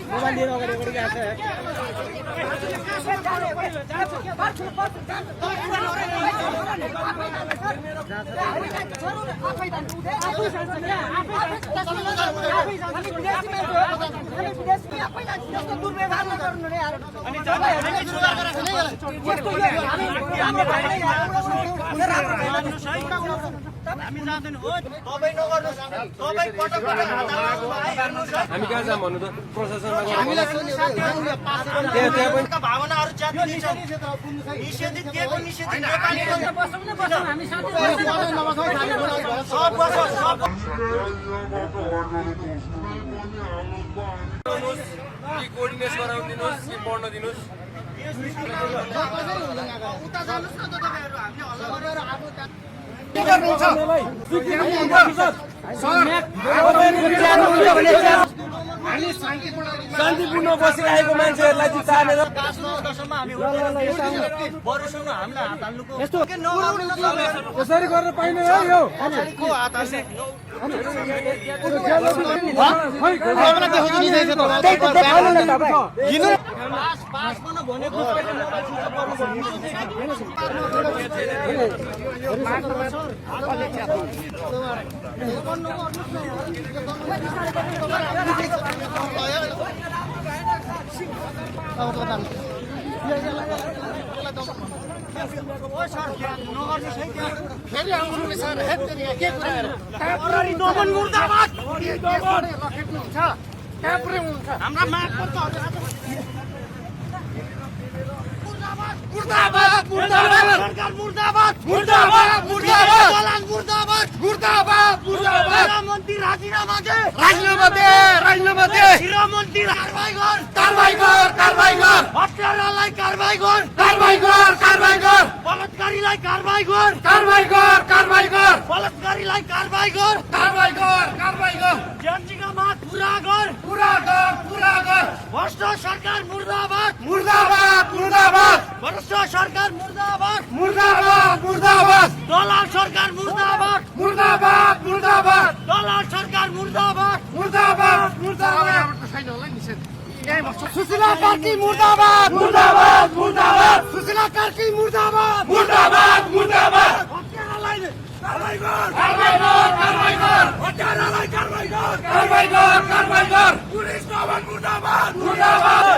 Mobile लिएर अगाडि अगाडि गएको हामी जाँदैन हो तपाई नगर्नुस् तपाई पटक पटक हामी कहाँ जाम भन्नु त प्रशासनमा हामीलाई त्यहाँ पनि भावनाहरु जाति छन् निषेधित के को निषेधित नेपाली हामी सब बस सब कि कोर्डिनेट गराउन दिनुस् कि पढ्न दिनुस् उता जानुस् न त तपाईहरु हामीले हल्ला गरेर आफू शान्तिपूर्ण बसिरहेको मान्छेहरूलाई चाहिँ तानेर यसरी गर्न पाइने हो यो सरकार मुर्दाबाद मुर्दाबाद मुर्दाबाद भ्रष्ट सरकार मुर्दाबाद मुर्दाबाद मुर्दाबाद दलाल सरकार मुर्दाबाद मुर्दाबाद मुर्दाबाद दलाल सरकार मुर्दाबाद मुर्दाबाद मुर्दाबाद सुशीला कार्की मुर्दाबाद मुर्दाबाद मुर्दाबाद सुशीला कार्की मुर्दाबाद मुर्दाबाद मुर्दाबाद कारवाही गर कारवाही गर कारवाही गर हत्यारालाई कारवाही गर कारवाही गर कारवाही गर पुलिस नभन मुर्दाबाद मुर्दाबाद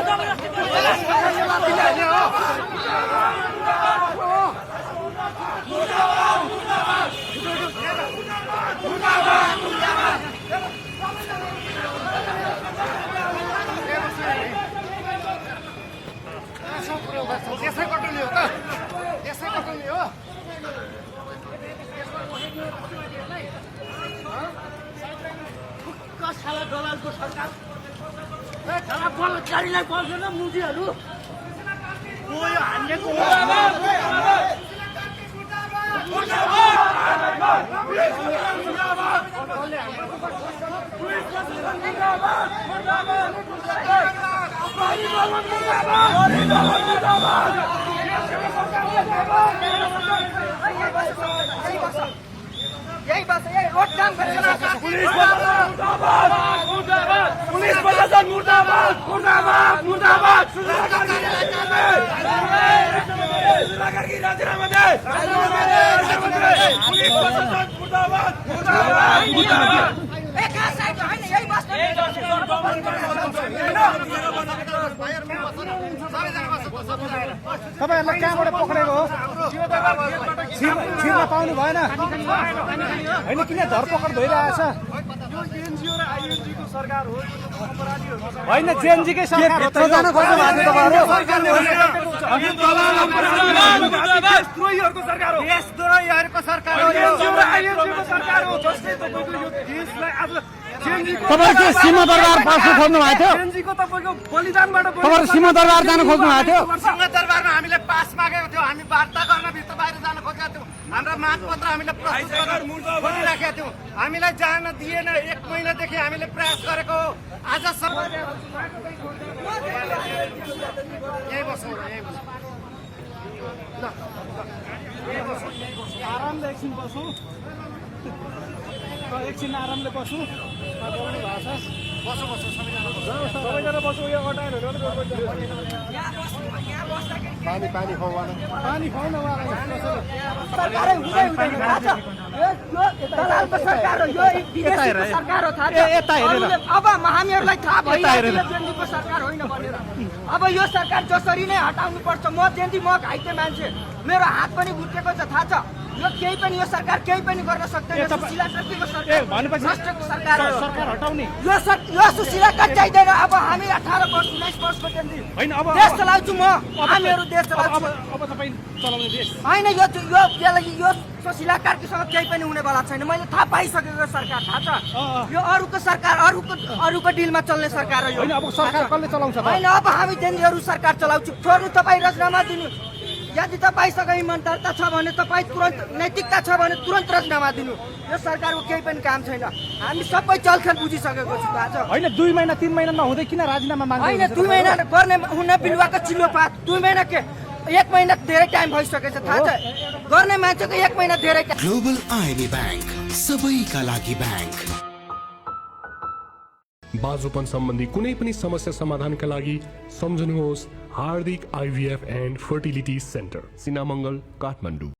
यसै कटुली हो त यसै कटुली हो साला दलालको सरकार साला बलात्कारीलाई बोल्दैन मुजीहरू कोही हान्नेको यही बस यही रोड काम पुलिस प्रशासन मुर्दाबाद मुर्दाबाद मुर्दाबाद राजीनामा दे पुलिस प्रशासन मुर्दाबाद मुर्दाबाद मुर्दाबाद तपाईहरुलाई कहाँबाट पक्रेको हो छिर्न पाउनु भएन हैन किन धरपकड भइरहेछ होइन जेएनजीकै सरकार हो जान खोज्नु भएको देशद्रोहीहरुको सरकार हो देशद्रोहीहरुको सरकार हो आईएनजीको सरकार हो जसले तपाईको यो देशलाई आज तपाईहरु के सीमा दरबार पास्नु खोज्नु भएको थियो जेएनजीको तपाईको बलिदानबाट तपाईहरु सीमा दरबार जान खोज्नु भएको थियो सीमा दरबारमा हामीले पास मागेको थियो हामी वार्ता गर्न भित्र बाहिर जान खोजेका थियौं हाम्रा मागपत्र हामीले प्रस्तुत गरेर खोलिराखेका थियौँ। हामीलाई जान दिएन। 1 महिनादेखि हामीले प्रयास गरेको हो। आजसम्म यही बसौँ ल, यही बसौँ। आरामले एकछिन बसौँ, एकछिन आरामले बसौँ। सबैजना बसौँ। यो अटायरहरू पानी खुवाउन उहाँलाई। सरकारै हुँदै हुँदैन थाहा छ। यो दलालको सरकार हो, यो विदेशीको सरकार हो थाहा छ। अरूले अब हामीहरूलाई थाहा भइरहेको यो जेएनडीको सरकार होइन भनेर। अब यो सरकार जसरी नै हटाउनु पर्छ। म जेएनडी म घाइते मान्छे, मेरो हात पनि भुटेको छ थाहा छ। यो केही पनि यो सरकार केही पनि गर्न सक्दैन। सुशीला कार्कीको सरकार भ्रष्टको सरकार हो। सरकार हटाउने यो सुशीला कार्की चाहिँदैन। अब हामी 18 वर्ष 19 वर्षको जेएनडी होइन। अब देश चलाउँछु म, हामीहरू देश चलाउँछु। अब तपाईँ चलाउने देश होइन, यो सुशीला कार्कीसँग केही पनि हुनेवाला छैन। मैले थाहा पाइसकेको सरकार थाहा छ। यो अरूको सरकार, अरूको डिलमा चल्ने सरकार हो यो। होइन। अब सरकार कसले चलाउँछ त? होइन, अब हामी जेएनडीहरू सरकार चलाउँछु। छोड्नु, तपाईँ राजीनामा दिनु। यदि तपाईँसँग इमान्दारता छ भने, तपाईँ तुरन्त नैतिकता छ भने तुरन्त राजीनामा दिनु। यो सरकारको केही पनि काम छैन। हामी सबै चलखेल बुझिसकेको छु थाहा छ। होइन, 2 महिना 3 महिना नहुँदै किन राजीनामा माग्नु? होइन, 2 महिना गर्ने हुन बिरुवाको चिल्लो पात। 2 महिना के 1 महिना धेरै टाइम भइसकेछ थाहा छ। गर्ने मान्छेको 1 महिना धेरै टाइम। ग्लोबल आइबी बैंक, सबैका लागि बैंक। बाजुपन सम्बन्धी कुनै पनि समस्या समाधानका लागि सम्झनुहोस् हार्दिक IVF and fertility centre, Sinamangal, Kathmandu.